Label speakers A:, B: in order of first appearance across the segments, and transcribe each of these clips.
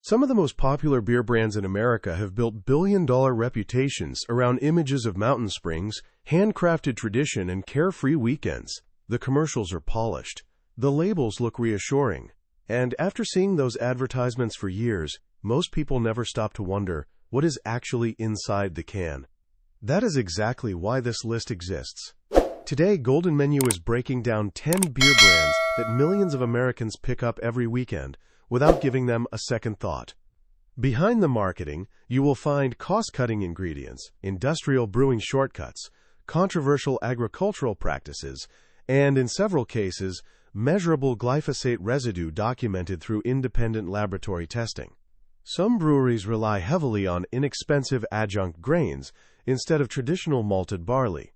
A: Some of the most popular beer brands in America have built billion-dollar reputations around images of mountain springs, handcrafted tradition, and carefree weekends. The commercials are polished. The labels look reassuring. And after seeing those advertisements for years, most people never stop to wonder what is actually inside the can. That is exactly why this list exists. Today, Golden Menu is breaking down 10 beer brands that millions of Americans pick up every weekend without giving them a second thought. Behind the marketing, you will find cost-cutting ingredients, industrial brewing shortcuts, controversial agricultural practices, and in several cases, measurable glyphosate residue documented through independent laboratory testing. Some breweries rely heavily on inexpensive adjunct grains instead of traditional malted barley.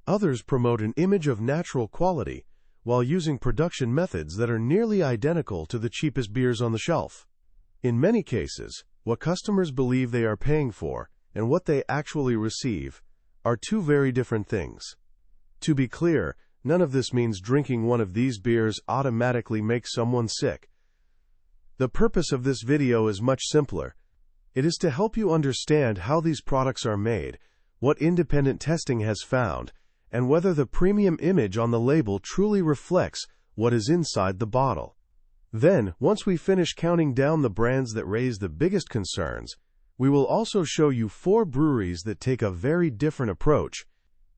A: Others promote an image of natural quality while using production methods that are nearly identical to the cheapest beers on the shelf. In many cases, what customers believe they are paying for and what they actually receive are two very different things. To be clear, none of this means drinking one of these beers automatically makes someone sick. The purpose of this video is much simpler. It is to help you understand how these products are made, what independent testing has found, and whether the premium image on the label truly reflects what is inside the bottle. Then, once we finish counting down the brands that raise the biggest concerns, we will also show you 4 breweries that take a very different approach,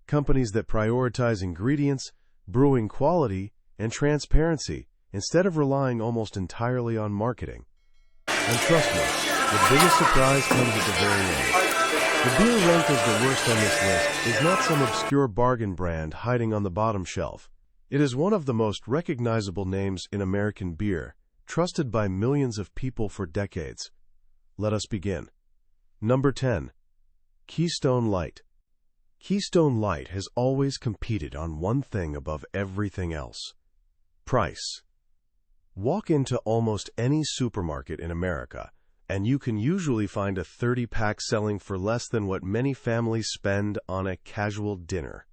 A: companies that prioritize ingredients, brewing quality, and transparency instead of relying almost entirely on marketing. And trust me, the biggest surprise comes at the very end. The beer ranked as the worst on this list is not some obscure bargain brand hiding on the bottom shelf. It is one of the most recognizable names in American beer, trusted by millions of people for decades. Let us begin. Number 10. Keystone Light. Keystone Light has always competed on one thing above everything else: price. Walk into almost any supermarket in America, and you can usually find a 30-pack selling for less than what many families spend on a casual dinner.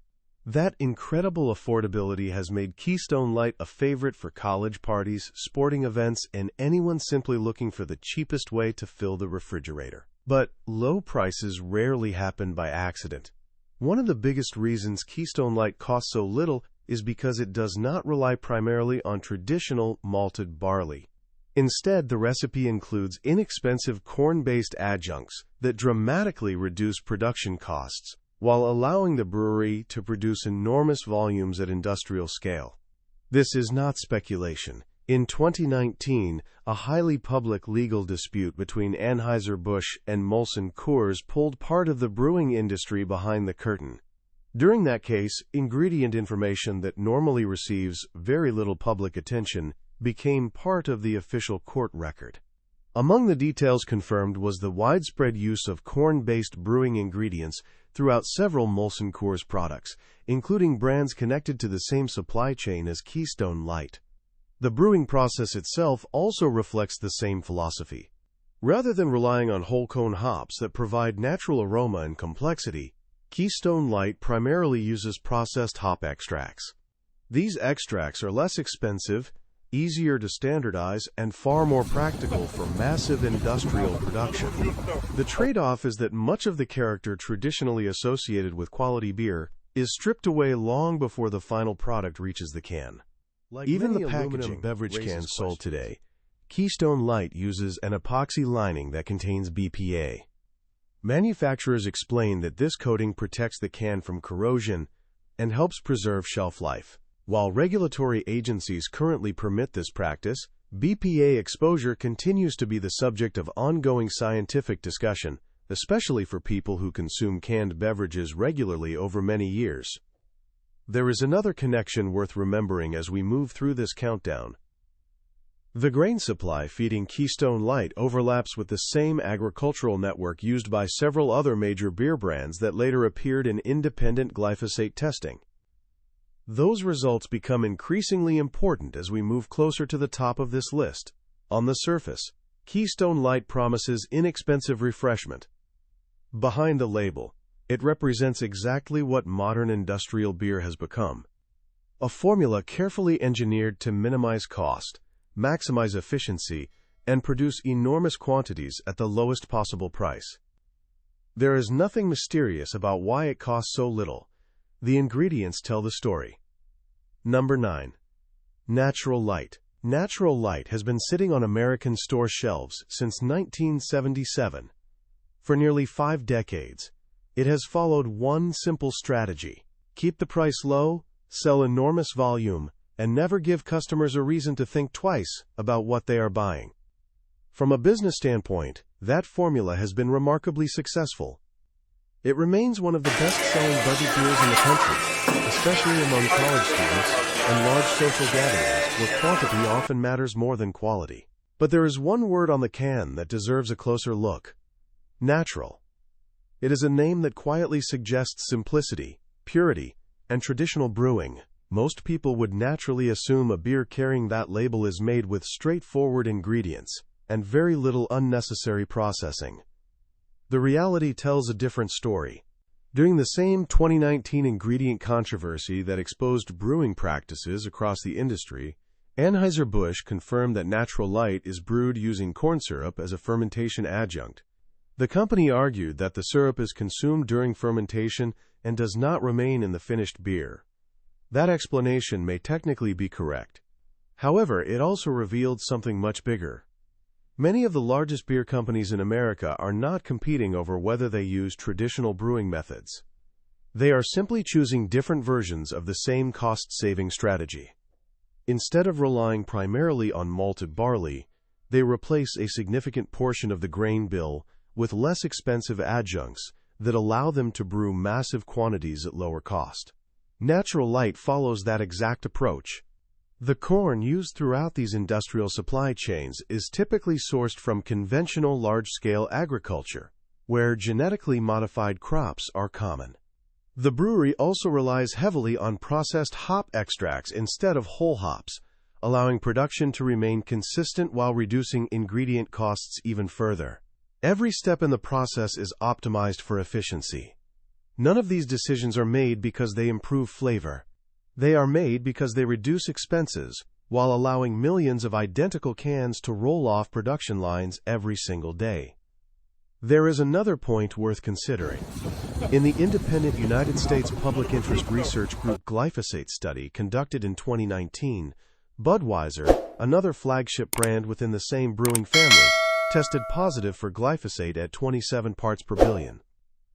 A: That incredible affordability has made Keystone Light a favorite for college parties, sporting events, and anyone simply looking for the cheapest way to fill the refrigerator. But low prices rarely happen by accident. One of the biggest reasons Keystone Light costs so little is because it does not rely primarily on traditional malted barley. Instead, the recipe includes inexpensive corn-based adjuncts that dramatically reduce production costs, while allowing the brewery to produce enormous volumes at industrial scale. This is not speculation. In 2019, a highly public legal dispute between Anheuser-Busch and Molson Coors pulled part of the brewing industry behind the curtain. During that case, ingredient information that normally receives very little public attention became part of the official court record. Among the details confirmed was the widespread use of corn-based brewing ingredients throughout several Molson Coors products, including brands connected to the same supply chain as Keystone Light. The brewing process itself also reflects the same philosophy. Rather than relying on whole cone hops that provide natural aroma and complexity, Keystone Light primarily uses processed hop extracts. These extracts are less expensive, easier to standardize, and far more practical for massive industrial production. The trade-off is that much of the character traditionally associated with quality beer is stripped away long before the final product reaches the can. Like even the packaging beverage cans sold today, Keystone Light uses an epoxy lining that contains BPA. Manufacturers explain that this coating protects the can from corrosion and helps preserve shelf life. While regulatory agencies currently permit this practice, BPA exposure continues to be the subject of ongoing scientific discussion, especially for people who consume canned beverages regularly over many years. There is another connection worth remembering as we move through this countdown. The grain supply feeding Keystone Light overlaps with the same agricultural network used by several other major beer brands that later appeared in independent glyphosate testing. Those results become increasingly important as we move closer to the top of this list. On the surface, Keystone Light promises inexpensive refreshment. Behind the label, it represents exactly what modern industrial beer has become: a formula carefully engineered to minimize cost, maximize efficiency, and produce enormous quantities at the lowest possible price. There is nothing mysterious about why it costs so little. The ingredients tell the story. Number 9. Natural Light. Natural Light has been sitting on American store shelves since 1977. For nearly 5 decades, it has followed one simple strategy: keep the price low, sell enormous volume, and never give customers a reason to think twice about what they are buying. From a business standpoint, that formula has been remarkably successful. It remains one of the best-selling budget beers in the country, especially among college students and large social gatherings where quantity often matters more than quality. But there is one word on the can that deserves a closer look: natural. It is a name that quietly suggests simplicity, purity, and traditional brewing. Most people would naturally assume a beer carrying that label is made with straightforward ingredients and very little unnecessary processing. The reality tells a different story. During the same 2019 ingredient controversy that exposed brewing practices across the industry, Anheuser-Busch confirmed that Natural Light is brewed using corn syrup as a fermentation adjunct. The company argued that the syrup is consumed during fermentation and does not remain in the finished beer. That explanation may technically be correct. However, it also revealed something much bigger. Many of the largest beer companies in America are not competing over whether they use traditional brewing methods. They are simply choosing different versions of the same cost-saving strategy. Instead of relying primarily on malted barley, they replace a significant portion of the grain bill with less expensive adjuncts that allow them to brew massive quantities at lower cost. Natural Light follows that exact approach. The corn used throughout these industrial supply chains is typically sourced from conventional large-scale agriculture, where genetically modified crops are common. The brewery also relies heavily on processed hop extracts instead of whole hops, allowing production to remain consistent while reducing ingredient costs even further. Every step in the process is optimized for efficiency. None of these decisions are made because they improve flavor. They are made because they reduce expenses, while allowing millions of identical cans to roll off production lines every single day. There is another point worth considering. In the independent United States public interest research group glyphosate study conducted in 2019, Budweiser, another flagship brand within the same brewing family, tested positive for glyphosate at 27 parts per billion.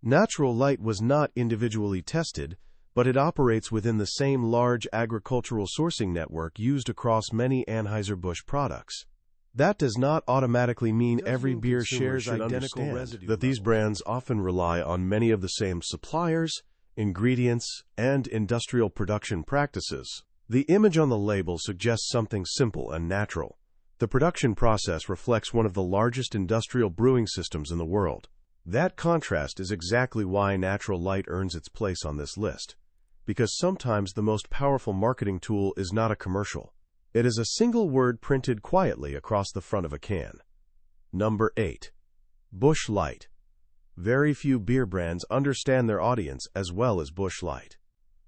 A: Natural Light was not individually tested, but it operates within the same large agricultural sourcing network used across many Anheuser-Busch products. That does not automatically mean every beer shares identical residue. That these brands often rely on many of the same suppliers, ingredients, and industrial production practices. The image on the label suggests something simple and natural. The production process reflects one of the largest industrial brewing systems in the world. That contrast is exactly why Natural Light earns its place on this list. Because sometimes the most powerful marketing tool is not a commercial. It is a single word printed quietly across the front of a can. Number 8. Busch Light. Very few beer brands understand their audience as well as Busch Light.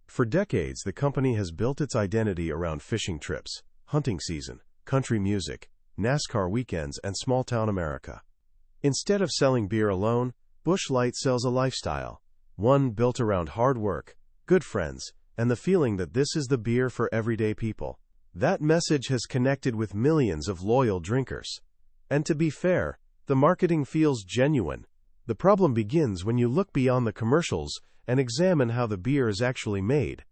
A: For decades, the company has built its identity around fishing trips, hunting season, country music, NASCAR weekends, and small-town America. Instead of selling beer alone, Busch Light sells a lifestyle, one built around hard work, good friends, and the feeling that this is the beer for everyday people. That message has connected with millions of loyal drinkers. And to be fair, the marketing feels genuine. The problem begins when you look beyond the commercials and examine how the beer is actually made.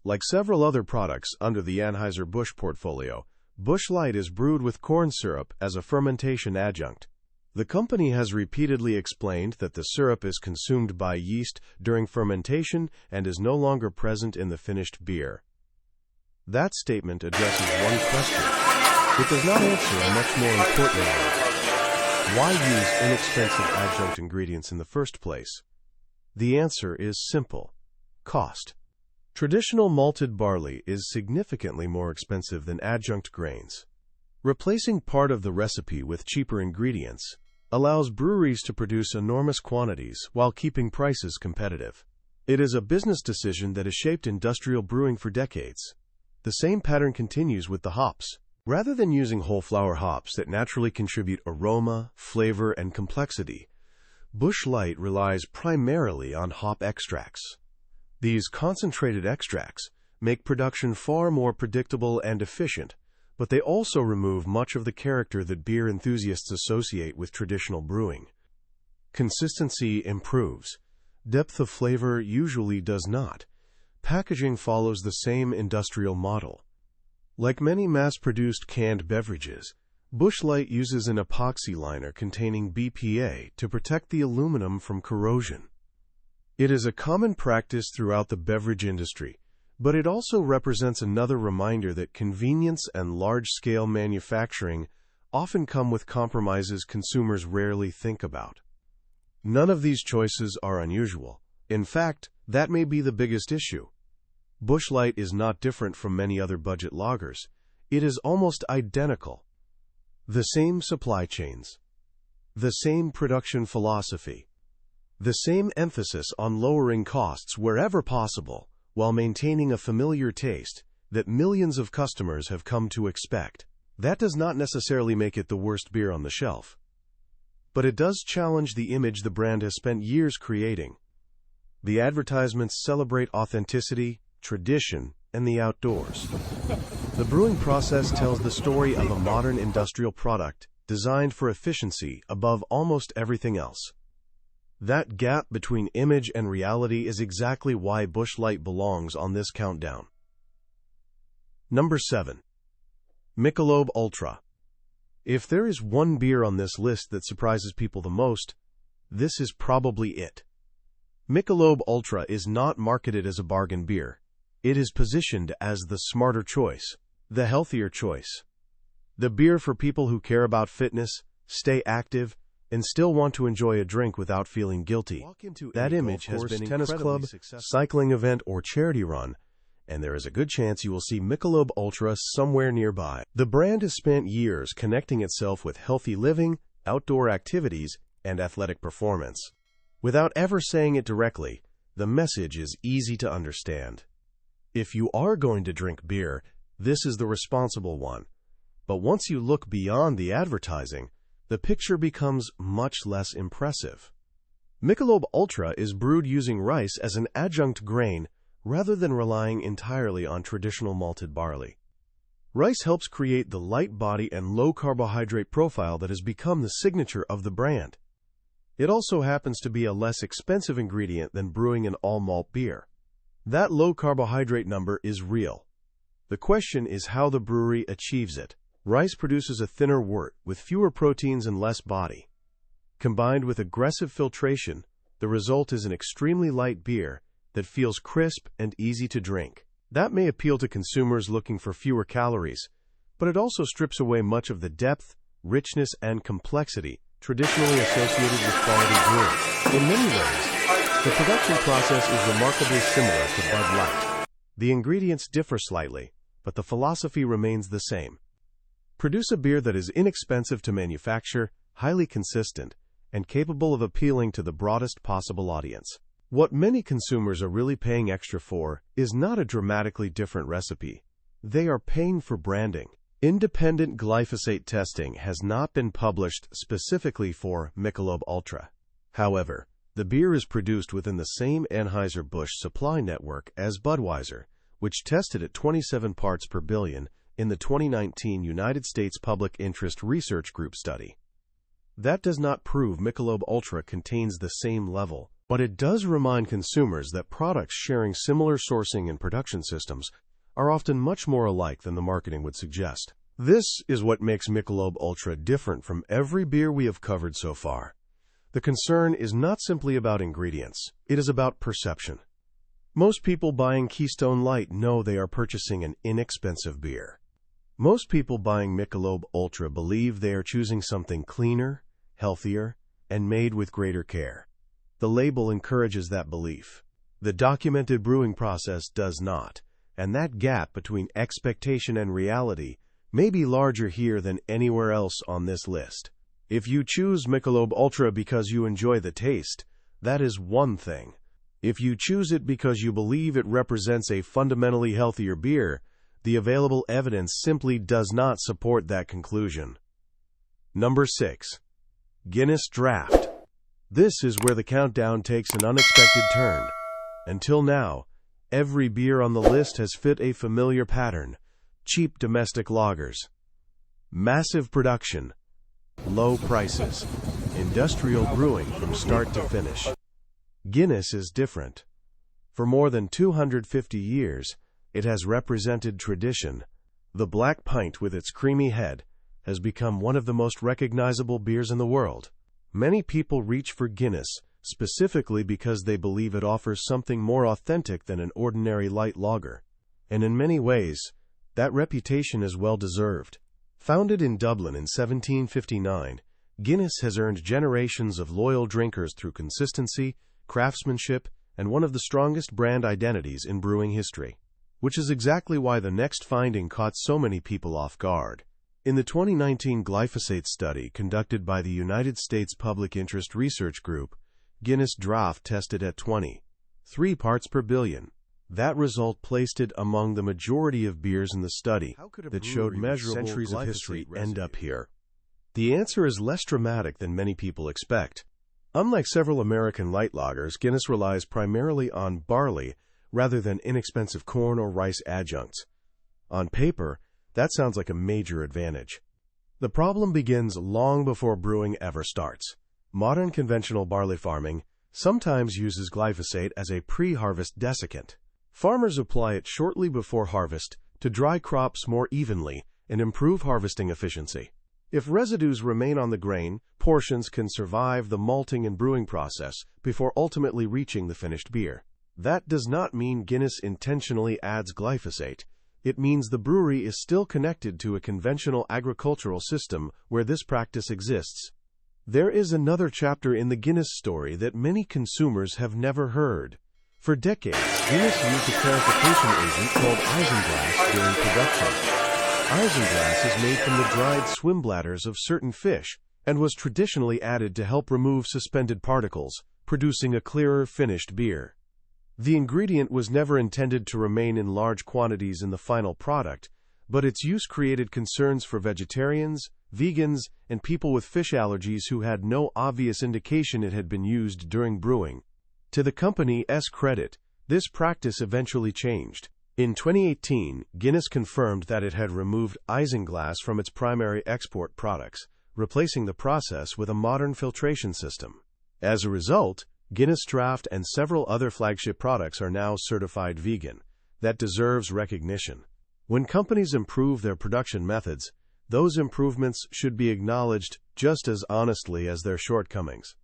A: Like several other products under the Anheuser-Busch portfolio, Busch Light is brewed with corn syrup as a fermentation adjunct. The company has repeatedly explained that the syrup is consumed by yeast during fermentation and is no longer present in the finished beer. That statement addresses one question. It does not answer a much more important one. Why use inexpensive adjunct ingredients in the first place? The answer is simple: cost. Traditional malted barley is significantly more expensive than adjunct grains. Replacing part of the recipe with cheaper ingredients allows breweries to produce enormous quantities while keeping prices competitive. It is a business decision that has shaped industrial brewing for decades. The same pattern continues with the hops. Rather than using whole flower hops that naturally contribute aroma, flavor, and complexity, Busch Light relies primarily on hop extracts. These concentrated extracts make production far more predictable and efficient, but they also remove much of the character that beer enthusiasts associate with traditional brewing. Consistency improves. Depth of flavor usually does not. Packaging follows the same industrial model. Like many mass-produced canned beverages, Busch Light uses an epoxy liner containing BPA to protect the aluminum from corrosion. It is a common practice throughout the beverage industry, but it also represents another reminder that convenience and large-scale manufacturing often come with compromises consumers rarely think about. None of these choices are unusual. In fact, that may be the biggest issue. Busch Light is not different from many other budget lagers. It is almost identical. The same supply chains, the same production philosophy, the same emphasis on lowering costs wherever possible while maintaining a familiar taste that millions of customers have come to expect. That does not necessarily make it the worst beer on the shelf, but it does challenge the image the brand has spent years creating. The advertisements celebrate authenticity, tradition, and the outdoors. The brewing process tells the story of a modern industrial product designed for efficiency above almost everything else. That gap between image and reality is exactly why Busch Light belongs on this countdown. Number 7. Michelob Ultra. If there is one beer on this list that surprises people the most, this is probably it. Michelob Ultra is not marketed as a bargain beer. It is positioned as the smarter choice, the healthier choice. The beer for people who care about fitness, stay active, and still want to enjoy a drink without feeling guilty. That image has been tennis club, cycling event, or charity run, and there is a good chance you will see Michelob Ultra somewhere nearby. The brand has spent years connecting itself with healthy living, outdoor activities, and athletic performance. Without ever saying it directly, the message is easy to understand. If you are going to drink beer, this is the responsible one. But once you look beyond the advertising, the picture becomes much less impressive. Michelob Ultra is brewed using rice as an adjunct grain rather than relying entirely on traditional malted barley. Rice helps create the light body and low carbohydrate profile that has become the signature of the brand. It also happens to be a less expensive ingredient than brewing an all-malt beer. That low carbohydrate number is real. The question is how the brewery achieves it. Rice produces a thinner wort with fewer proteins and less body. Combined with aggressive filtration, the result is an extremely light beer that feels crisp and easy to drink. That may appeal to consumers looking for fewer calories, but it also strips away much of the depth, richness, and complexity traditionally associated with quality brewing. In many ways, the production process is remarkably similar to Bud Light. The ingredients differ slightly, but the philosophy remains the same. Produce a beer that is inexpensive to manufacture, highly consistent, and capable of appealing to the broadest possible audience. What many consumers are really paying extra for is not a dramatically different recipe. They are paying for branding. Independent glyphosate testing has not been published specifically for Michelob Ultra. However, the beer is produced within the same Anheuser-Busch supply network as Budweiser, which tested at 27 parts per billion in the 2019 United States Public Interest Research Group study. That does not prove Michelob Ultra contains the same level, but it does remind consumers that products sharing similar sourcing and production systems are often much more alike than the marketing would suggest. This is what makes Michelob Ultra different from every beer we have covered so far. The concern is not simply about ingredients, it is about perception. Most people buying Keystone Light know they are purchasing an inexpensive beer. Most people buying Michelob Ultra believe they are choosing something cleaner, healthier, and made with greater care. The label encourages that belief. The documented brewing process does not, and that gap between expectation and reality may be larger here than anywhere else on this list. If you choose Michelob Ultra because you enjoy the taste, that is one thing. If you choose it because you believe it represents a fundamentally healthier beer, the available evidence simply does not support that conclusion. Number 6. Guinness Draft. This is where the countdown takes an unexpected turn. Until now, every beer on the list has fit a familiar pattern: cheap domestic lagers, massive production, low prices, industrial brewing from start to finish. Guinness is different. For more than 250 years, it has represented tradition. The black pint with its creamy head has become one of the most recognizable beers in the world. Many people reach for Guinness specifically because they believe it offers something more authentic than an ordinary light lager. And in many ways, that reputation is well-deserved. Founded in Dublin in 1759, Guinness has earned generations of loyal drinkers through consistency, craftsmanship, and one of the strongest brand identities in brewing history. Which is exactly why the next finding caught so many people off guard. In the 2019 glyphosate study conducted by the United States Public Interest Research Group, Guinness Draft tested at 23 parts per billion. That result placed it among the majority of beers in the study that showed measurable centuries of history end up here. The answer is less dramatic than many people expect. Unlike several American light lagers, Guinness relies primarily on barley rather than inexpensive corn or rice adjuncts. On paper, that sounds like a major advantage. The problem begins long before brewing ever starts. Modern conventional barley farming sometimes uses glyphosate as a pre-harvest desiccant. Farmers apply it shortly before harvest to dry crops more evenly and improve harvesting efficiency. If residues remain on the grain, portions can survive the malting and brewing process before ultimately reaching the finished beer. That does not mean Guinness intentionally adds glyphosate. It means the brewery is still connected to a conventional agricultural system where this practice exists. There is another chapter in the Guinness story that many consumers have never heard. For decades, Guinness used a clarification agent called isinglass during production. Isinglass is made from the dried swim bladders of certain fish and was traditionally added to help remove suspended particles, producing a clearer, finished beer. The ingredient was never intended to remain in large quantities in the final product, but its use created concerns for vegetarians, vegans, and people with fish allergies who had no obvious indication it had been used during brewing. To the company's credit, this practice eventually changed. In 2018, Guinness confirmed that it had removed isinglass from its primary export products, replacing the process with a modern filtration system. As a result, Guinness Draft and several other flagship products are now certified vegan. That deserves recognition. When companies improve their production methods, those improvements should be acknowledged just as honestly as their shortcomings.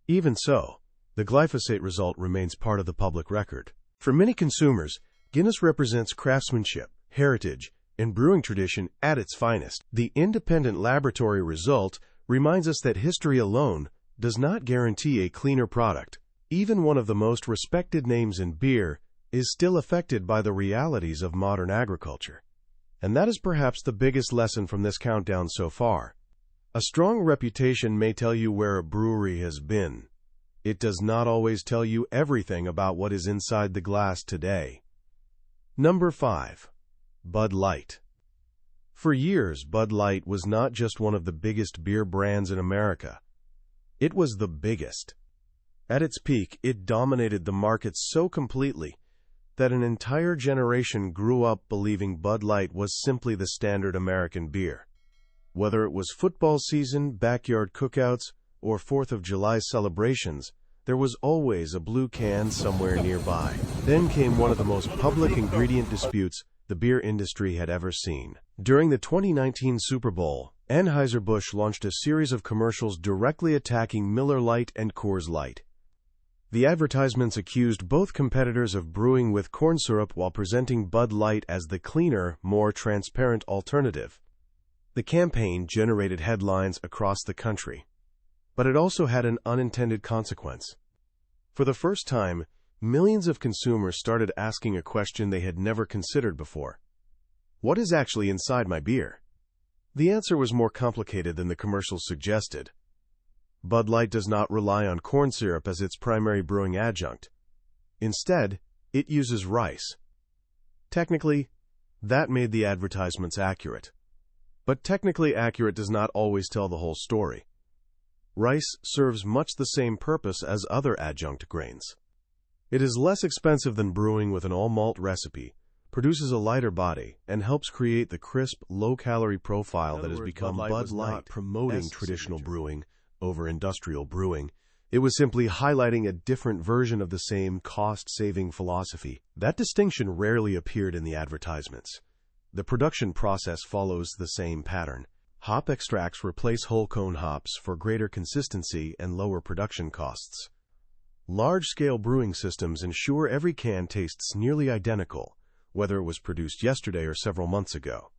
A: Even so, the glyphosate result remains part of the public record. For many consumers, Guinness represents craftsmanship, heritage, and brewing tradition at its finest. The independent laboratory result reminds us that history alone does not guarantee a cleaner product. Even one of the most respected names in beer is still affected by the realities of modern agriculture. And that is perhaps the biggest lesson from this countdown so far. A strong reputation may tell you where a brewery has been. It does not always tell you everything about what is inside the glass today. Number 5. Bud Light. For years, Bud Light was not just one of the biggest beer brands in America. It was the biggest. At its peak, it dominated the market so completely that an entire generation grew up believing Bud Light was simply the standard American beer. Whether it was football season, backyard cookouts, or 4th of July celebrations, there was always a blue can somewhere nearby. Then came one of the most public ingredient disputes the beer industry had ever seen. During the 2019 Super Bowl, Anheuser-Busch launched a series of commercials directly attacking Miller Lite and Coors Light. The advertisements accused both competitors of brewing with corn syrup while presenting Bud Light as the cleaner, more transparent alternative. The campaign generated headlines across the country, but it also had an unintended consequence. For the first time, millions of consumers started asking a question they had never considered before. What is actually inside my beer? The answer was more complicated than the commercials suggested. Bud Light does not rely on corn syrup as its primary brewing adjunct. Instead, it uses rice. Technically, That made the advertisements accurate. But technically accurate does not always tell the whole story. Rice serves much the same purpose as other adjunct grains. It is less expensive than brewing with an all-malt recipe, produces a lighter body, and helps create the crisp, low-calorie profile that has become Bud Light. Not promoting traditional brewing over industrial brewing. It was simply highlighting a different version of the same cost-saving philosophy. That distinction rarely appeared in the advertisements. The production process follows the same pattern. Hop extracts replace whole cone hops for greater consistency and lower production costs. Large-scale brewing systems ensure every can tastes nearly identical, whether it was produced yesterday or several months ago.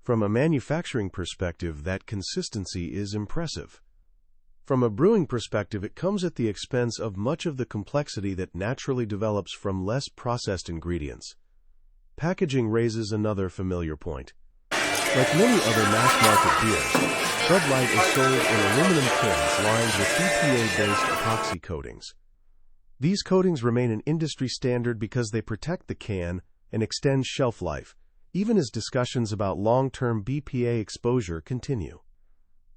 A: From a manufacturing perspective, that consistency is impressive. From a brewing perspective, it comes at the expense of much of the complexity that naturally develops from less processed ingredients. Packaging raises another familiar point. Like many other mass-market beers, Bud Light is sold in aluminum cans lined with BPA-based epoxy coatings. These coatings remain an industry standard because they protect the can and extend shelf life, even as discussions about long-term BPA exposure continue.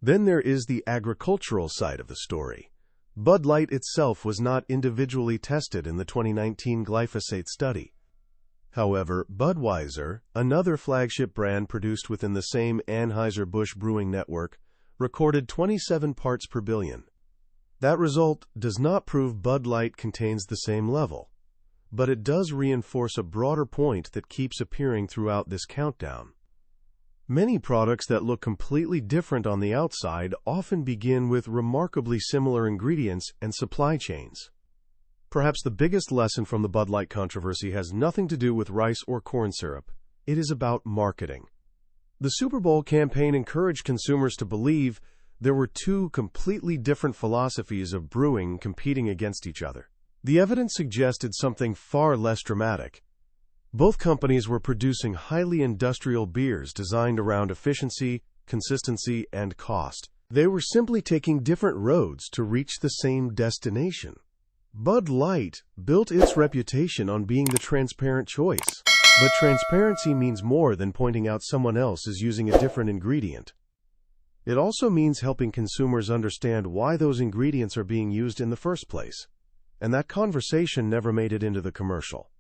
A: Then there is the agricultural side of the story. Bud Light itself was not individually tested in the 2019 glyphosate study. However, Budweiser, another flagship brand produced within the same Anheuser-Busch Brewing network, recorded 27 parts per billion. That result does not prove Bud Light contains the same level, but it does reinforce a broader point that keeps appearing throughout this countdown. Many products that look completely different on the outside often begin with remarkably similar ingredients and supply chains. Perhaps the biggest lesson from the Bud Light controversy has nothing to do with rice or corn syrup. It is about marketing. The Super Bowl campaign encouraged consumers to believe there were two completely different philosophies of brewing competing against each other. The evidence suggested something far less dramatic. Both companies were producing highly industrial beers designed around efficiency, consistency, and cost. They were simply taking different roads to reach the same destination. Bud Light built its reputation on being the transparent choice. But transparency means more than pointing out someone else is using a different ingredient. It also means helping consumers understand why those ingredients are being used in the first place. And that conversation never made it into the commercial.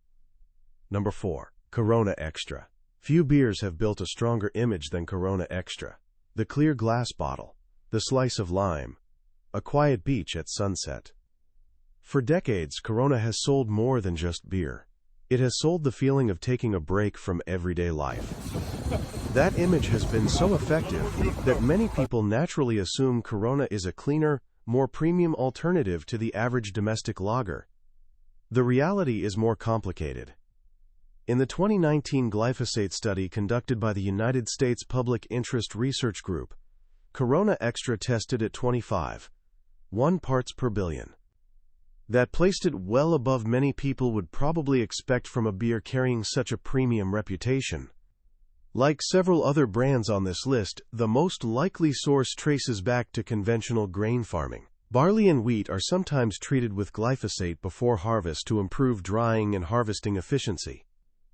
A: Number 4. Corona Extra. Few beers have built a stronger image than Corona Extra. The clear glass bottle, the slice of lime, a quiet beach at sunset. For decades, Corona has sold more than just beer. It has sold the feeling of taking a break from everyday life. That image has been so effective that many people naturally assume Corona is a cleaner, more premium alternative to the average domestic lager. The reality is more complicated. In the 2019 glyphosate study conducted by the United States Public Interest Research Group, Corona Extra tested at 25.1 parts per billion. That placed it well above many people would probably expect from a beer carrying such a premium reputation. Like several other brands on this list, the most likely source traces back to conventional grain farming. Barley and wheat are sometimes treated with glyphosate before harvest to improve drying and harvesting efficiency.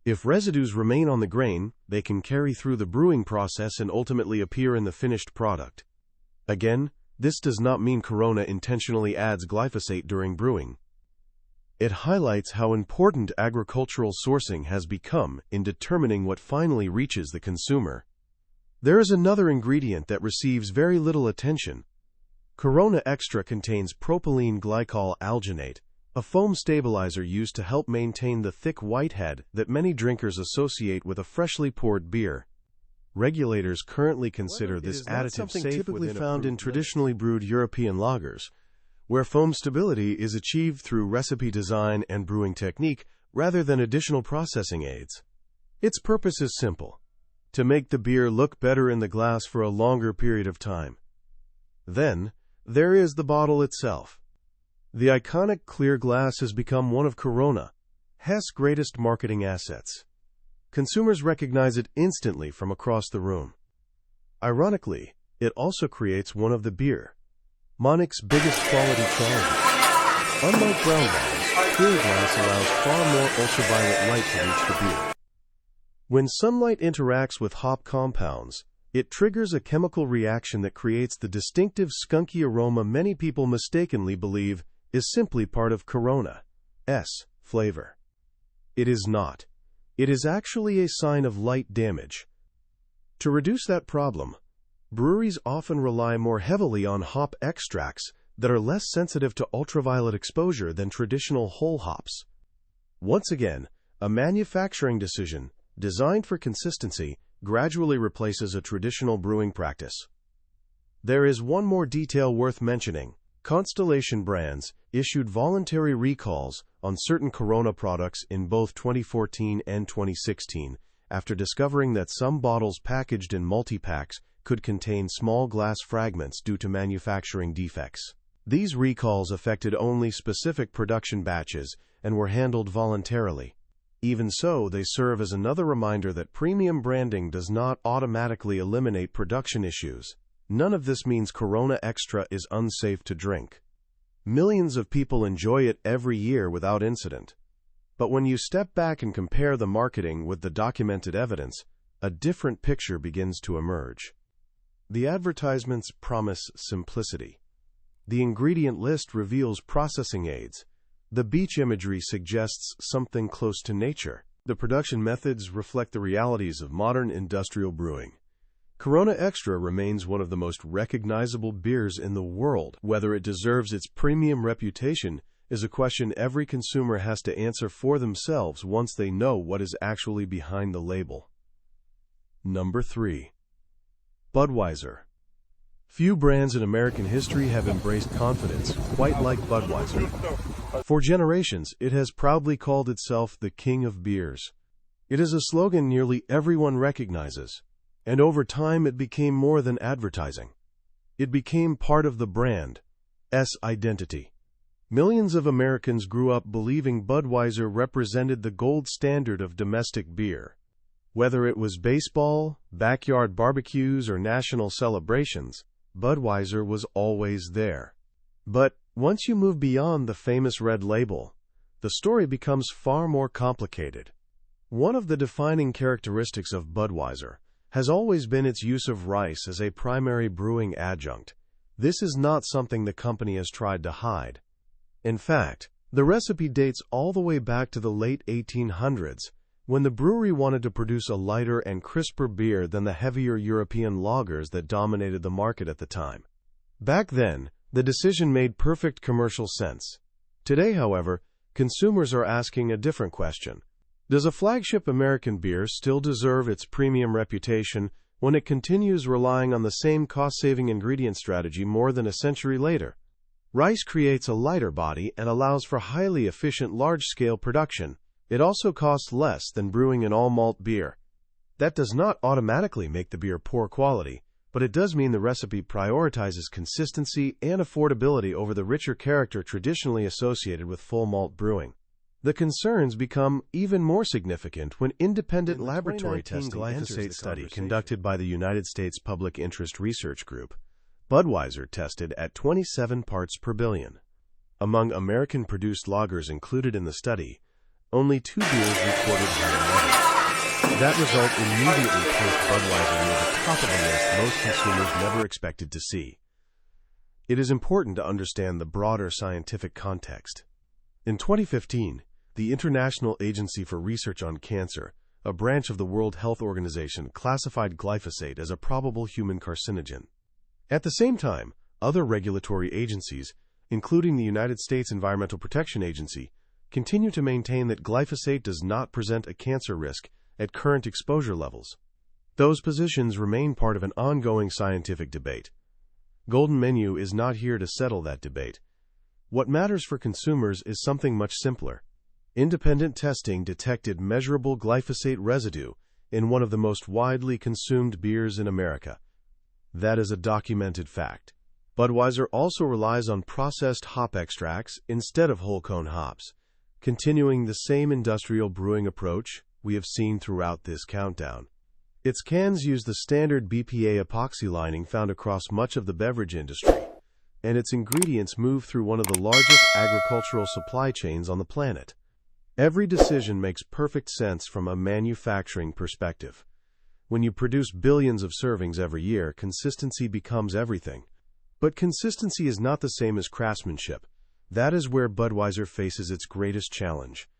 A: If residues remain on the grain, they can carry through the brewing process and ultimately appear in the finished product. Again, this does not mean Corona intentionally adds glyphosate during brewing. It highlights how important agricultural sourcing has become in determining what finally reaches the consumer. There is another ingredient that receives very little attention. Corona Extra contains propylene glycol alginate, a foam stabilizer used to help maintain the thick whitehead that many drinkers associate with a freshly poured beer. Regulators currently consider this additive safe typically found in traditionally brewed European lagers, where foam stability is achieved through recipe design and brewing technique rather than additional processing aids. Its purpose is simple: to make the beer look better in the glass for a longer period of time. Then, there is the bottle itself. The iconic clear glass has become one of Corona's greatest marketing assets. Consumers recognize it instantly from across the room. Ironically, it also creates one of the beer Monic's biggest quality challenges. Unlike brown bottles, clear glass allows far more ultraviolet light to reach the beer. When sunlight interacts with hop compounds, it triggers a chemical reaction that creates the distinctive skunky aroma many people mistakenly believe is simply part of Corona's flavor. It is not. It is actually a sign of light damage. To reduce that problem, breweries often rely more heavily on hop extracts that are less sensitive to ultraviolet exposure than traditional whole hops. Once again, a manufacturing decision, designed for consistency, gradually replaces a traditional brewing practice. There is one more detail worth mentioning. Constellation Brands issued voluntary recalls on certain Corona products in both 2014 and 2016 after discovering that some bottles packaged in multi-packs could contain small glass fragments due to manufacturing defects. These recalls affected only specific production batches and were handled voluntarily. Even so, they serve as another reminder that premium branding does not automatically eliminate production issues. None of this means Corona Extra is unsafe to drink. Millions of people enjoy it every year without incident. But when you step back and compare the marketing with the documented evidence, a different picture begins to emerge. The advertisements promise simplicity. The ingredient list reveals processing aids. The beach imagery suggests something close to nature. The production methods reflect the realities of modern industrial brewing. Corona Extra remains one of the most recognizable beers in the world. Whether it deserves its premium reputation is a question every consumer has to answer for themselves once they know what is actually behind the label. Number 3. Budweiser. Few brands in American history have embraced confidence quite like Budweiser. For generations, it has proudly called itself the king of beers. It is a slogan nearly everyone recognizes, and over time it became more than advertising. It became part of the brand's identity. Millions of Americans grew up believing Budweiser represented the gold standard of domestic beer. Whether it was baseball, backyard barbecues, or national celebrations, Budweiser was always there. But once you move beyond the famous red label, the story becomes far more complicated. One of the defining characteristics of Budweiser has always been its use of rice as a primary brewing adjunct. This is not something the company has tried to hide. In fact, the recipe dates all the way back to the late 1800s, when the brewery wanted to produce a lighter and crisper beer than the heavier European lagers that dominated the market at the time. Back then, the decision made perfect commercial sense. Today, however, consumers are asking a different question. Does a flagship American beer still deserve its premium reputation when it continues relying on the same cost-saving ingredient strategy more than a century later? Rice creates a lighter body and allows for highly efficient large-scale production. It also costs less than brewing an all-malt beer. That does not automatically make the beer poor quality, but it does mean the recipe prioritizes consistency and affordability over the richer character traditionally associated with full malt brewing. The concerns become even more significant when independent laboratory testing glyphosate study conducted by the United States Public Interest Research Group, Budweiser tested at 27 parts per billion. Among American-produced lagers included in the study, only 2 beers recorded higher levels. That result immediately placed Budweiser near the top of the list most consumers never expected to see. It is important to understand the broader scientific context. In 2015, the International Agency for Research on Cancer, a branch of the World Health Organization, classified glyphosate as a probable human carcinogen. At the same time, other regulatory agencies, including the United States Environmental Protection Agency, continue to maintain that glyphosate does not present a cancer risk at current exposure levels. Those positions remain part of an ongoing scientific debate. Golden Menu is not here to settle that debate. What matters for consumers is something much simpler. Independent testing detected measurable glyphosate residue in one of the most widely consumed beers in America. That is a documented fact. Budweiser also relies on processed hop extracts instead of whole cone hops, continuing the same industrial brewing approach we have seen throughout this countdown. Its cans use the standard BPA epoxy lining found across much of the beverage industry, and its ingredients move through one of the largest agricultural supply chains on the planet. Every decision makes perfect sense from a manufacturing perspective. When you produce billions of servings every year, consistency becomes everything. But consistency is not the same as craftsmanship. That is where Budweiser faces its greatest challenge.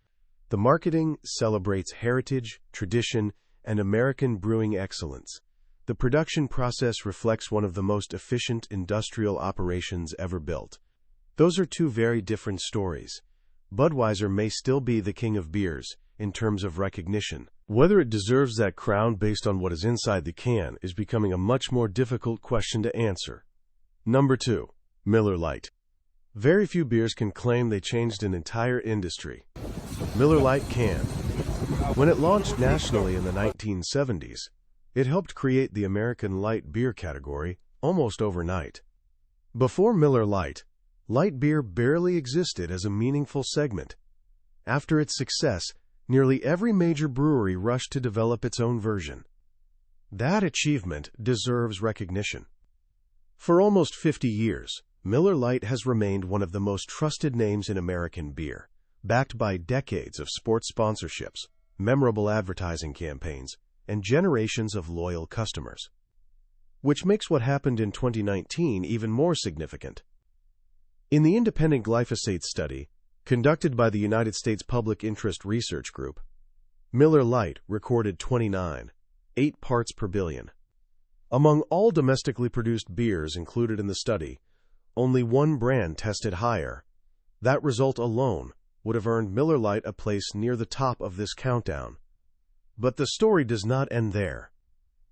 A: The marketing celebrates heritage, tradition, and American brewing excellence. The production process reflects one of the most efficient industrial operations ever built. Those are two very different stories. Budweiser may still be the king of beers in terms of recognition. Whether it deserves that crown based on what is inside the can is becoming a much more difficult question to answer. Number 2. Miller Lite. Very few beers can claim they changed an entire industry. Miller Lite can. When it launched nationally in the 1970s, it helped create the American light beer category almost overnight. Before Miller Lite, light beer barely existed as a meaningful segment. After its success, nearly every major brewery rushed to develop its own version. That achievement deserves recognition. For almost 50 years, Miller Lite has remained one of the most trusted names in American beer, backed by decades of sports sponsorships, memorable advertising campaigns, and generations of loyal customers. Which makes what happened in 2019 even more significant. In the independent glyphosate study, conducted by the United States Public Interest Research Group, Miller Lite recorded 29.8 parts per billion. Among all domestically produced beers included in the study, only one brand tested higher. That result alone would have earned Miller Lite a place near the top of this countdown. But the story does not end there.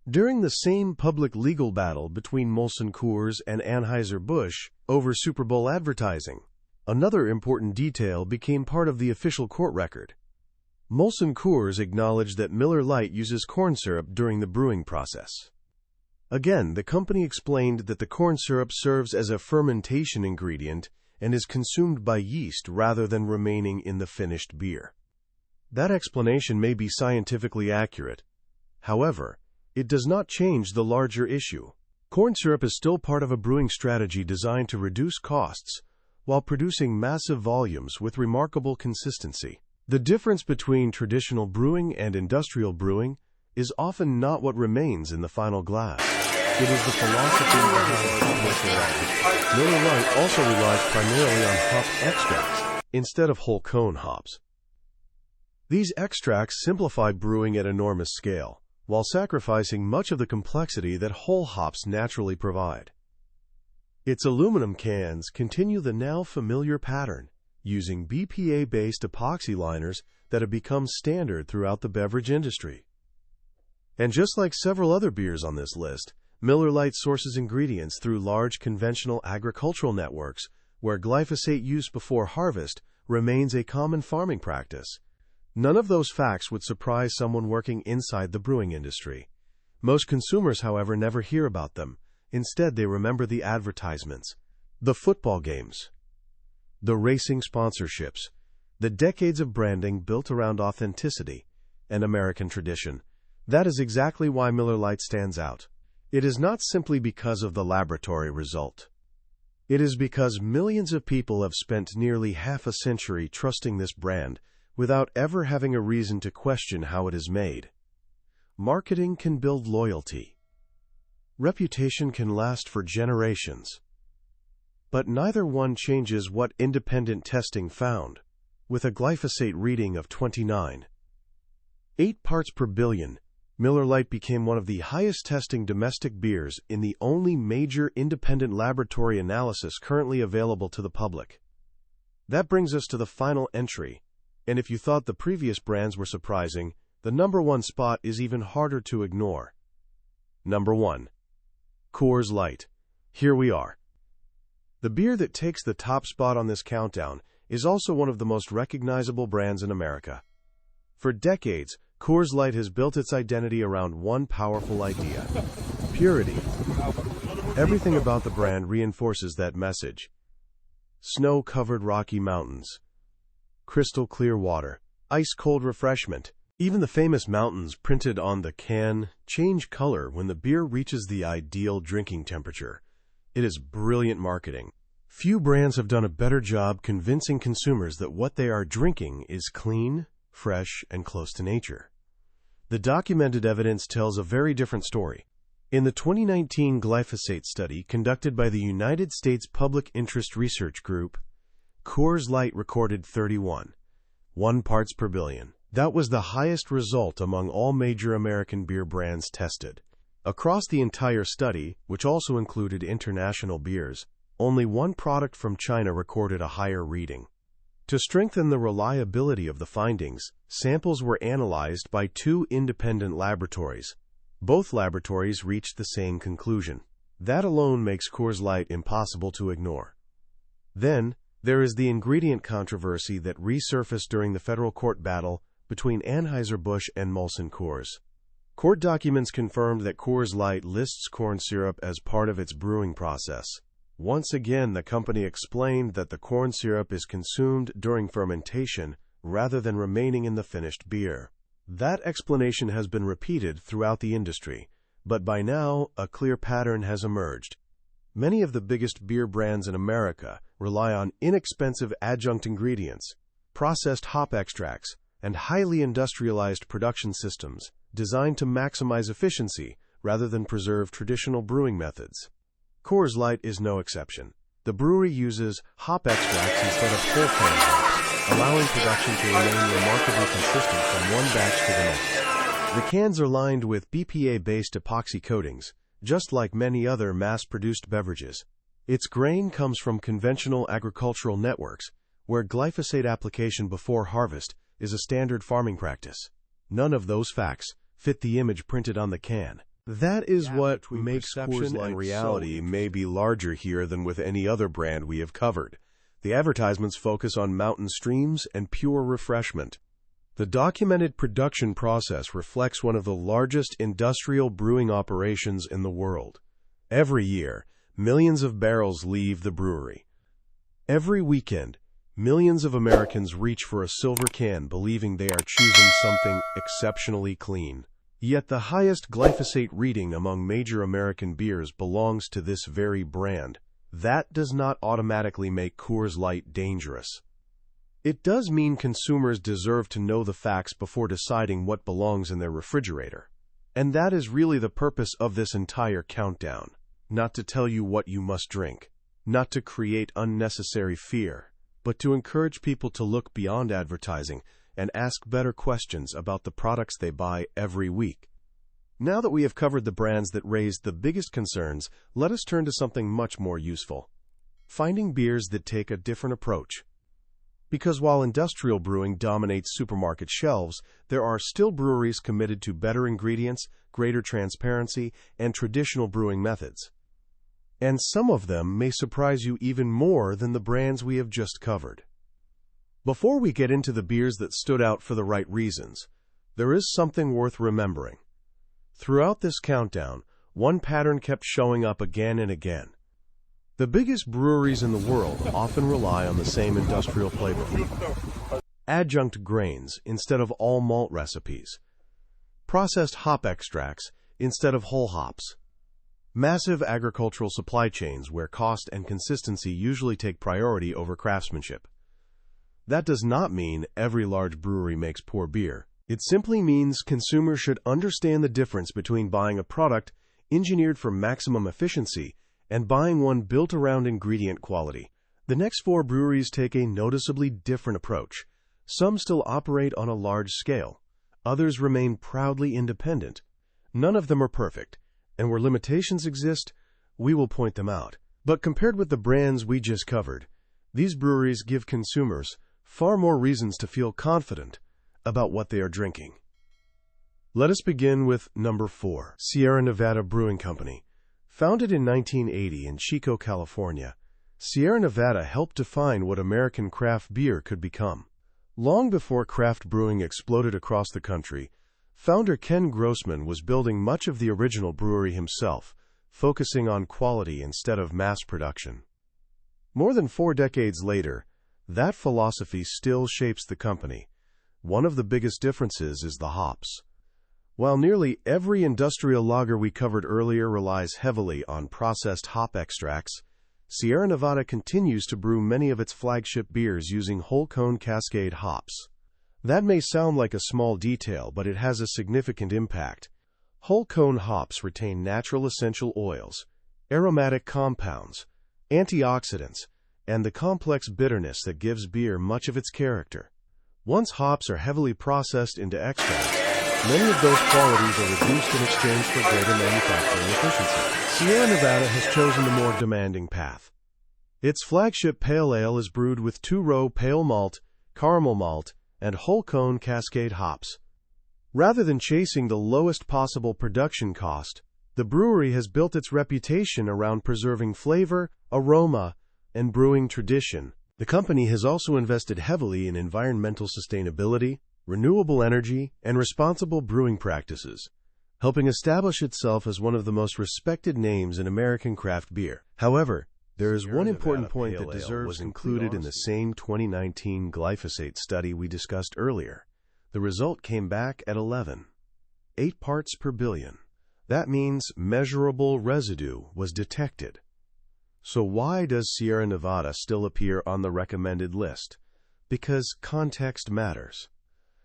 A: During the same public legal battle between Molson Coors and Anheuser-Busch over Super Bowl advertising, another important detail became part of the official court record. Molson Coors acknowledged that Miller Lite uses corn syrup during the brewing process. Again, the company explained that the corn syrup serves as a fermentation ingredient and is consumed by yeast rather than remaining in the finished beer. That explanation may be scientifically accurate. However, it does not change the larger issue. Corn syrup is still part of a brewing strategy designed to reduce costs while producing massive volumes with remarkable consistency. The difference between traditional brewing and industrial brewing is often not what remains in the final glass. It is the philosophy behind commercial life. Miller Lite also relies primarily on hop extracts instead of whole cone hops. These extracts simplify brewing at enormous scale, while sacrificing much of the complexity that whole hops naturally provide. Its aluminum cans continue the now familiar pattern, using BPA-based epoxy liners that have become standard throughout the beverage industry. And just like several other beers on this list, Miller Lite sources ingredients through large conventional agricultural networks, where glyphosate use before harvest remains a common farming practice. None of those facts would surprise someone working inside the brewing industry. Most consumers, however, never hear about them. Instead, they remember the advertisements, the football games, the racing sponsorships, the decades of branding built around authenticity and American tradition. That is exactly why Miller Lite stands out. It is not simply because of the laboratory result. It is because millions of people have spent nearly half a century trusting this brand without ever having a reason to question how it is made. Marketing can build loyalty. Reputation can last for generations. But neither one changes what independent testing found. With a glyphosate reading of 29.8 parts per billion, Miller Lite became one of the highest testing domestic beers in the only major independent laboratory analysis currently available to the public. That brings us to the final entry, and if you thought the previous brands were surprising, the number one spot is even harder to ignore. Number 1. Coors Light. Here we are. The beer that takes the top spot on this countdown is also one of the most recognizable brands in America. For decades, Coors Light has built its identity around one powerful idea: purity. Everything about the brand reinforces that message. Snow-covered Rocky Mountains, crystal-clear water, ice-cold refreshment. Even the famous mountains printed on the can change color when the beer reaches the ideal drinking temperature. It is brilliant marketing. Few brands have done a better job convincing consumers that what they are drinking is clean, fresh, and close to nature. The documented evidence tells a very different story. In the 2019 glyphosate study conducted by the United States Public Interest Research Group, Coors Light recorded 31 parts per billion. That was the highest result among all major American beer brands tested. Across the entire study, which also included international beers, only one product from China recorded a higher reading. To strengthen the reliability of the findings, samples were analyzed by 2 independent laboratories. Both laboratories reached the same conclusion. That alone makes Coors Light impossible to ignore. Then, there is the ingredient controversy that resurfaced during the federal court battle between Anheuser-Busch and Molson Coors. Court documents confirmed that Coors Light lists corn syrup as part of its brewing process. Once again, the company explained that the corn syrup is consumed during fermentation rather than remaining in the finished beer. That explanation has been repeated throughout the industry, but by now, a clear pattern has emerged. Many of the biggest beer brands in America rely on inexpensive adjunct ingredients, processed hop extracts, and highly industrialized production systems designed to maximize efficiency rather than preserve traditional brewing methods. Coors Light is no exception. The brewery uses hop extracts instead of whole cane hops, allowing production to remain remarkably consistent from one batch to the next. The cans are lined with BPA-based epoxy coatings, just like many other mass-produced beverages. Its grain comes from conventional agricultural networks, where glyphosate application before harvest is a standard farming practice. None of those facts fit the image printed on the can. That is what makes Coors Light. Reality may be larger here than with any other brand we have covered. The advertisements focus on mountain streams and pure refreshment. The documented production process reflects one of the largest industrial brewing operations in the world. Every year, millions of barrels leave the brewery. Every weekend, millions of Americans reach for a silver can believing they are choosing something exceptionally clean. Yet the highest glyphosate reading among major American beers belongs to this very brand. That does not automatically make Coors Light dangerous. It does mean consumers deserve to know the facts before deciding what belongs in their refrigerator. And that is really the purpose of this entire countdown. Not to tell you what you must drink, not to create unnecessary fear, but to encourage people to look beyond advertising and ask better questions about the products they buy every week. Now that we have covered the brands that raised the biggest concerns, let us turn to something much more useful: finding beers that take a different approach. Because while industrial brewing dominates supermarket shelves, there are still breweries committed to better ingredients, greater transparency, and traditional brewing methods. And some of them may surprise you even more than the brands we have just covered. Before we get into the beers that stood out for the right reasons, there is something worth remembering. Throughout this countdown, one pattern kept showing up again and again. The biggest breweries in the world often rely on the same industrial playbook: adjunct grains instead of all malt recipes, processed hop extracts instead of whole hops, massive agricultural supply chains where cost and consistency usually take priority over craftsmanship. That does not mean every large brewery makes poor beer. It simply means consumers should understand the difference between buying a product engineered for maximum efficiency and buying one built around ingredient quality. The next 4 breweries take a noticeably different approach. Some still operate on a large scale. Others remain proudly independent. None of them are perfect, and where limitations exist, we will point them out. But compared with the brands we just covered, these breweries give consumers far more reasons to feel confident about what they are drinking. Let us begin with number 4, Sierra Nevada Brewing Company. Founded in 1980 in Chico, California, Sierra Nevada helped define what American craft beer could become. Long before craft brewing exploded across the country, founder Ken Grossman was building much of the original brewery himself, focusing on quality instead of mass production. More than 4 decades later, that philosophy still shapes the company. One of the biggest differences is the hops. While nearly every industrial lager we covered earlier relies heavily on processed hop extracts, Sierra Nevada continues to brew many of its flagship beers using whole cone Cascade hops. That may sound like a small detail, but it has a significant impact. Whole cone hops retain natural essential oils, aromatic compounds, antioxidants, and the complex bitterness that gives beer much of its character. Once hops are heavily processed into extract, many of those qualities are reduced in exchange for greater manufacturing efficiency. Sierra Nevada has chosen the more demanding path. Its flagship pale ale is brewed with two-row pale malt, caramel malt, and whole cone Cascade hops. Rather than chasing the lowest possible production cost, the brewery has built its reputation around preserving flavor, aroma, and brewing tradition. The company has also invested heavily in environmental sustainability, renewable energy, and responsible brewing practices, helping establish itself as one of the most respected names in American craft beer. However, there is one important point that was included in the same 2019 glyphosate study we discussed earlier. The result came back at 8 parts per billion. That means measurable residue was detected. So why does Sierra Nevada still appear on the recommended list? Because context matters.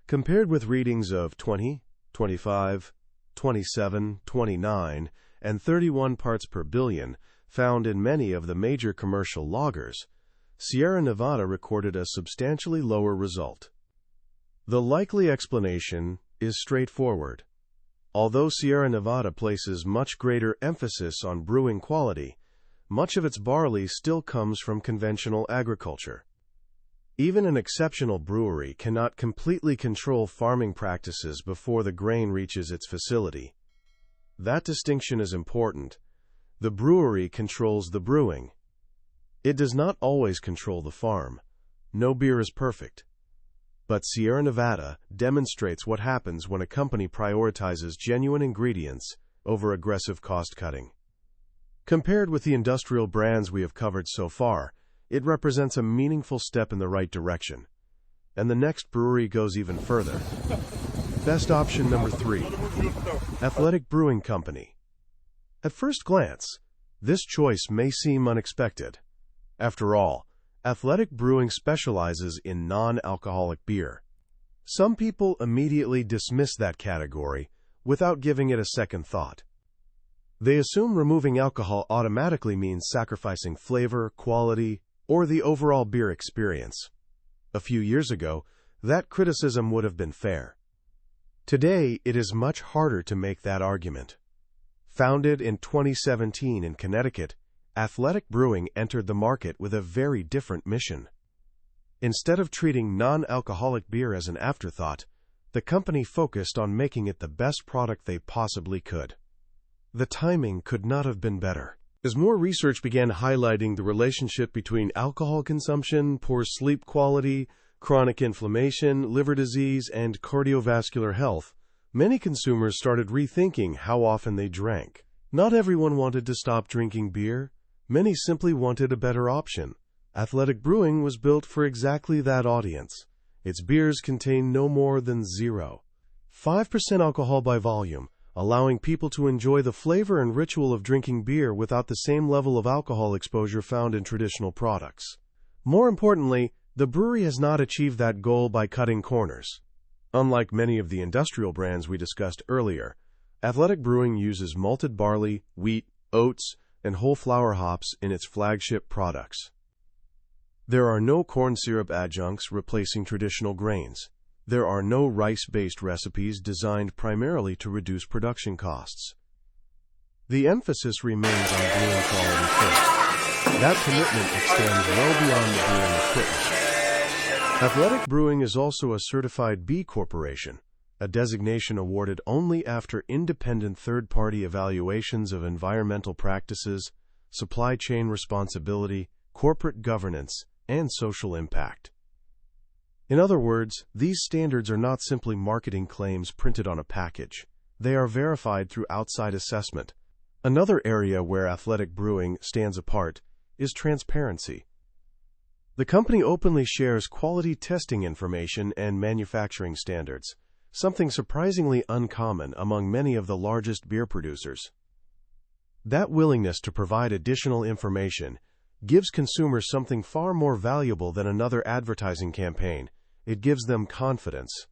A: Compared with readings of 20, 25, 27, 29, and 31 parts per billion found in many of the major commercial lagers, Sierra Nevada recorded a substantially lower result. The likely explanation is straightforward. Although Sierra Nevada places much greater emphasis on brewing quality, much of its barley still comes from conventional agriculture. Even an exceptional brewery cannot completely control farming practices before the grain reaches its facility. That distinction is important. The brewery controls the brewing. It does not always control the farm. No beer is perfect. But Sierra Nevada demonstrates what happens when a company prioritizes genuine ingredients over aggressive cost-cutting. Compared with the industrial brands we have covered so far, it represents a meaningful step in the right direction. And the next brewery goes even further. Best option number 3. Athletic Brewing Company. At first glance, this choice may seem unexpected. After all, Athletic Brewing specializes in non-alcoholic beer. Some people immediately dismiss that category without giving it a second thought. They assume removing alcohol automatically means sacrificing flavor, quality, or the overall beer experience. A few years ago, that criticism would have been fair. Today, it is much harder to make that argument. Founded in 2017 in Connecticut, Athletic Brewing entered the market with a very different mission. Instead of treating non-alcoholic beer as an afterthought, the company focused on making it the best product they possibly could. The timing could not have been better. As more research began highlighting the relationship between alcohol consumption, poor sleep quality, chronic inflammation, liver disease, and cardiovascular health, many consumers started rethinking how often they drank. Not everyone wanted to stop drinking beer. Many simply wanted a better option. Athletic Brewing was built for exactly that audience. Its beers contain no more than 0.5% alcohol by volume, allowing people to enjoy the flavor and ritual of drinking beer without the same level of alcohol exposure found in traditional products. More importantly, the brewery has not achieved that goal by cutting corners. Unlike many of the industrial brands we discussed earlier, Athletic Brewing uses malted barley, wheat, oats, and whole flower hops in its flagship products. There are no corn syrup adjuncts replacing traditional grains. There are no rice-based recipes designed primarily to reduce production costs. The emphasis remains on brewing quality first. That commitment extends well beyond the brewing equipment. Athletic Brewing is also a certified B Corporation, a designation awarded only after independent third-party evaluations of environmental practices, supply chain responsibility, corporate governance, and social impact. In other words, these standards are not simply marketing claims printed on a package. They are verified through outside assessment. Another area where Athletic Brewing stands apart is transparency. The company openly shares quality testing information and manufacturing standards, something surprisingly uncommon among many of the largest beer producers. That willingness to provide additional information gives consumers something far more valuable than another advertising campaign. It gives them confidence.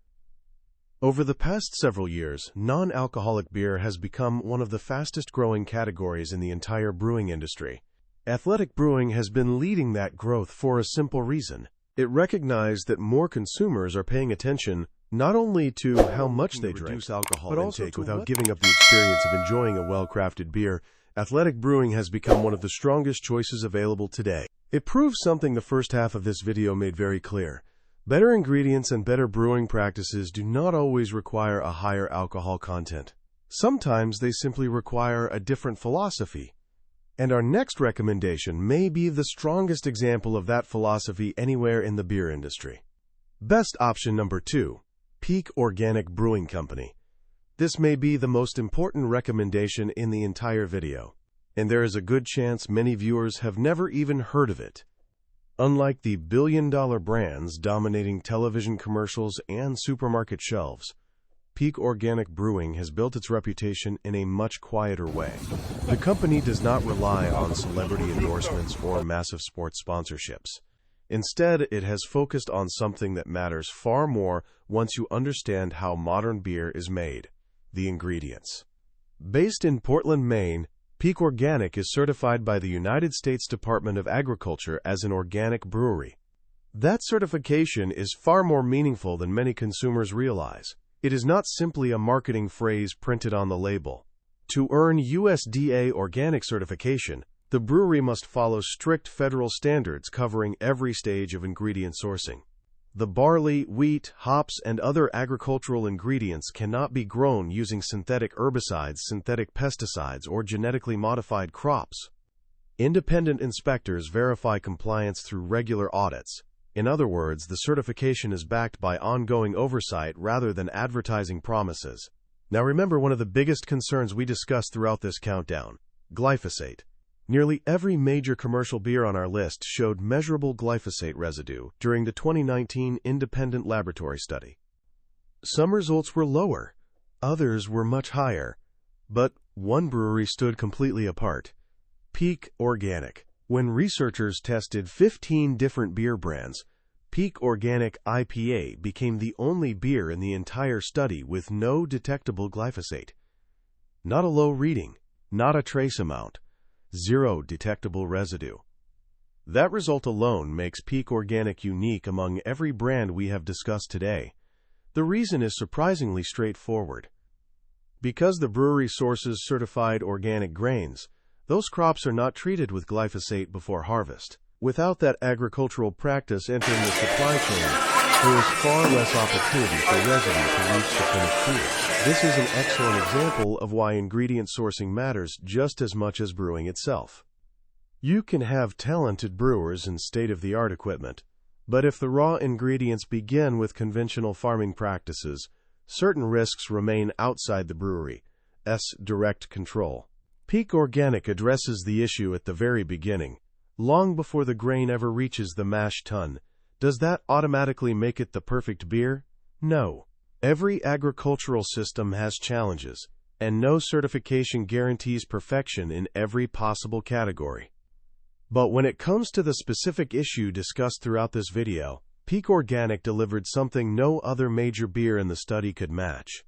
A: Over the past several years, non-alcoholic beer has become one of the fastest-growing categories in the entire brewing industry. Athletic Brewing has been leading that growth for a simple reason. It recognized that more consumers are paying attention not only to how much they drink, but also intake without giving up the experience of enjoying a well-crafted beer. Athletic Brewing has become one of the strongest choices available today. It proves something the first half of this video made very clear. Better ingredients and better brewing practices do not always require a higher alcohol content. Sometimes they simply require a different philosophy. And our next recommendation may be the strongest example of that philosophy anywhere in the beer industry. Best option number 2, Peak Organic Brewing Company. This may be the most important recommendation in the entire video, and there is a good chance many viewers have never even heard of it. Unlike the billion-dollar brands dominating television commercials and supermarket shelves, Peak Organic Brewing has built its reputation in a much quieter way. The company does not rely on celebrity endorsements or massive sports sponsorships. Instead, it has focused on something that matters far more once you understand how modern beer is made: the ingredients. Based in Portland, Maine, Peak Organic is certified by the United States Department of Agriculture as an organic brewery. That certification is far more meaningful than many consumers realize. It is not simply a marketing phrase printed on the label. To earn USDA organic certification, the brewery must follow strict federal standards covering every stage of ingredient sourcing. The barley, wheat, hops, and other agricultural ingredients cannot be grown using synthetic herbicides, synthetic pesticides, or genetically modified crops. Independent inspectors verify compliance through regular audits. In other words, the certification is backed by ongoing oversight rather than advertising promises. Now remember one of the biggest concerns we discussed throughout this countdown: glyphosate. Nearly every major commercial beer on our list showed measurable glyphosate residue during the 2019 independent laboratory study. Some results were lower, others were much higher, but one brewery stood completely apart: Peak Organic. When researchers tested 15 different beer brands, Peak Organic IPA became the only beer in the entire study with no detectable glyphosate. Not a low reading, not a trace amount, 0 detectable residue. That result alone makes Peak Organic unique among every brand we have discussed today. The reason is surprisingly straightforward. Because the brewery sources certified organic grains, those crops are not treated with glyphosate before harvest. Without that agricultural practice entering the supply chain, there is far less opportunity for residue to reach the finished beer. This is an excellent example of why ingredient sourcing matters just as much as brewing itself. You can have talented brewers and state-of-the-art equipment, but if the raw ingredients begin with conventional farming practices, certain risks remain outside the brewery's direct control. Peak Organic addresses the issue at the very beginning, long before the grain ever reaches the mash tun. Does that automatically make it the perfect beer? No. Every agricultural system has challenges, and no certification guarantees perfection in every possible category. But when it comes to the specific issue discussed throughout this video, Peak Organic delivered something no other major beer in the study could match.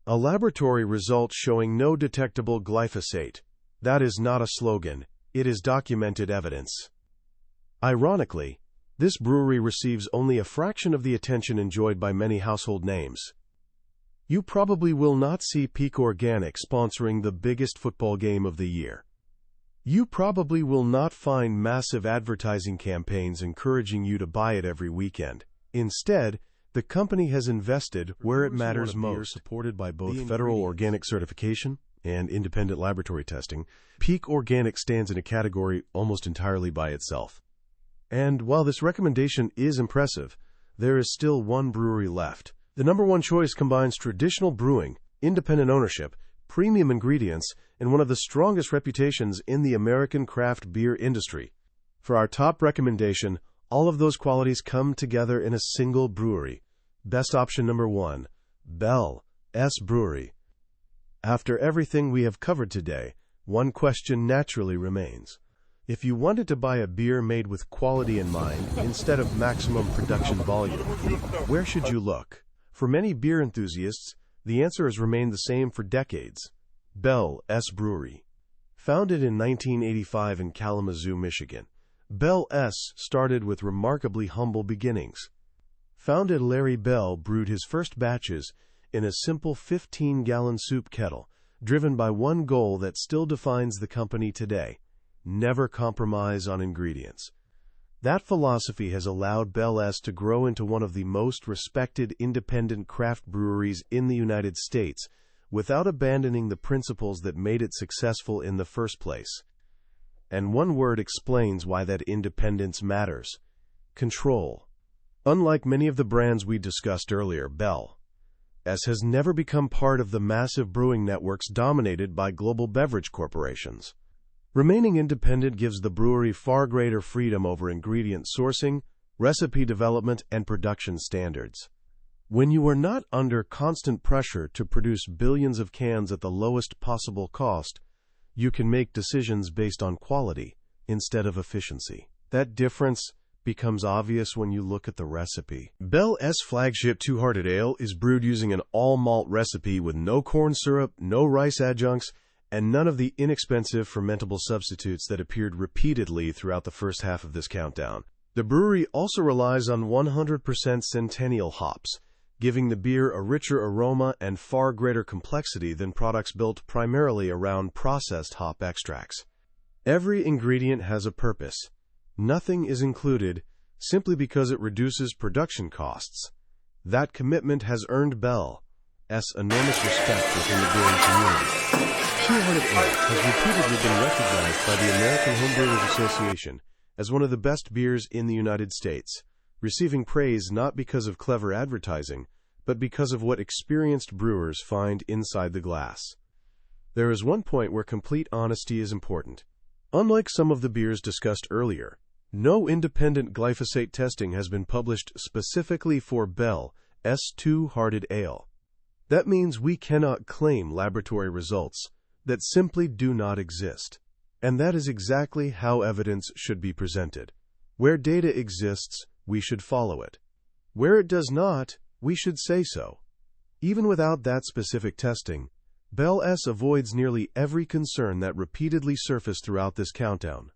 A: A laboratory result showing no detectable glyphosate. That is not a slogan, it is documented evidence. Ironically, this brewery receives only a fraction of the attention enjoyed by many household names. You probably will not see Peak Organic sponsoring the biggest football game of the year. You probably will not find massive advertising campaigns encouraging you to buy it every weekend. Instead, the company has invested where it matters most. Supported by both federal organic certification and independent laboratory testing, Peak Organic stands in a category almost entirely by itself. And while this recommendation is impressive, there is still one brewery left. The number one choice combines traditional brewing, independent ownership, premium ingredients, and one of the strongest reputations in the American craft beer industry. For our top recommendation, all of those qualities come together in a single brewery. Best option number 1, Bell's Brewery. After everything we have covered today, one question naturally remains. If you wanted to buy a beer made with quality in mind instead of maximum production volume, where should you look? For many beer enthusiasts, the answer has remained the same for decades. Bell's Brewery. Founded in 1985 in Kalamazoo, Michigan, Bell's started with remarkably humble beginnings. Founder Larry Bell brewed his first batches in a simple 15-gallon soup kettle, driven by one goal that still defines the company today: never compromise on ingredients. That philosophy has allowed Bell's to grow into one of the most respected independent craft breweries in the United States, without abandoning the principles that made it successful in the first place. And one word explains why that independence matters: control. Unlike many of the brands we discussed earlier, Bell's has never become part of the massive brewing networks dominated by global beverage corporations. Remaining independent gives the brewery far greater freedom over ingredient sourcing, recipe development, and production standards. When you are not under constant pressure to produce billions of cans at the lowest possible cost, you can make decisions based on quality instead of efficiency. That difference becomes obvious when you look at the recipe. Bell's flagship Two-Hearted Ale is brewed using an all-malt recipe with no corn syrup, no rice adjuncts, and none of the inexpensive fermentable substitutes that appeared repeatedly throughout the first half of this countdown. The brewery also relies on 100% Centennial hops, giving the beer a richer aroma and far greater complexity than products built primarily around processed hop extracts. Every ingredient has a purpose. Nothing is included simply because it reduces production costs. That commitment has earned Bell's enormous respect within the brewing community. Two-Hearted Ale has repeatedly been recognized by the American Homebrewers Association as one of the best beers in the United States, receiving praise not because of clever advertising, but because of what experienced brewers find inside the glass. There is one point where complete honesty is important. Unlike some of the beers discussed earlier, no independent glyphosate testing has been published specifically for Bell's Two-Hearted Ale. That means we cannot claim laboratory results that simply do not exist. And that is exactly how evidence should be presented. Where data exists, we should follow it. Where it does not, we should say so. Even without that specific testing, Bell's avoids nearly every concern that repeatedly surfaced throughout this countdown.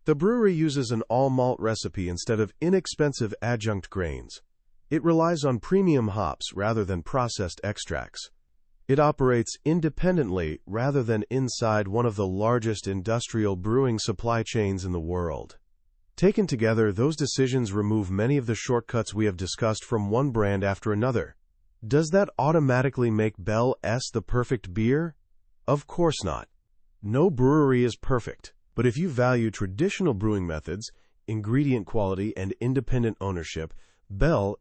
A: The brewery uses an all-malt recipe instead of inexpensive adjunct grains. It relies on premium hops rather than processed extracts. It operates independently rather than inside one of the largest industrial brewing supply chains in the world. Taken together, those decisions remove many of the shortcuts we have discussed from one brand after another. Does that automatically make Bell's the perfect beer? Of course not. No brewery is perfect, but if you value traditional brewing methods, ingredient quality, and independent ownership, Bell's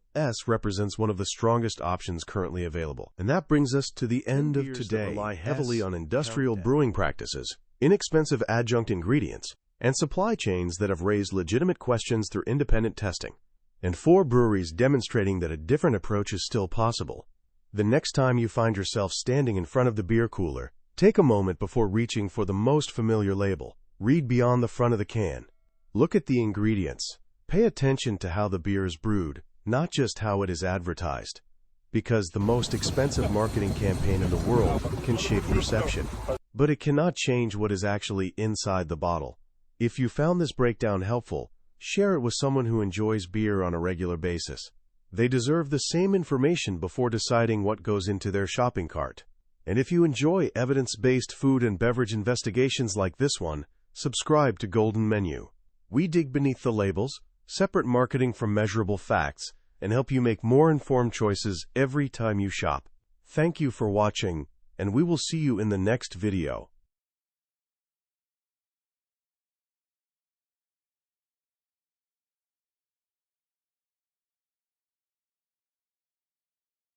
A: represents one of the strongest options currently available. And that brings us to the end of today. Rely heavily on industrial brewing practices, inexpensive adjunct ingredients, and supply chains that have raised legitimate questions through independent testing. And 4 breweries demonstrating that a different approach is still possible. The next time you find yourself standing in front of the beer cooler, take a moment before reaching for the most familiar label. Read beyond the front of the can. Look at the ingredients. Pay attention to how the beer is brewed, not just how it is advertised. Because the most expensive marketing campaign in the world can shape perception, but it cannot change what is actually inside the bottle. If you found this breakdown helpful, share it with someone who enjoys beer on a regular basis. They deserve the same information before deciding what goes into their shopping cart. And if you enjoy evidence-based food and beverage investigations like this one, subscribe to Golden Menu. We dig beneath the labels, separate marketing from measurable facts, and help you make more informed choices every time you shop. Thank you for watching, and we will see you in the next video.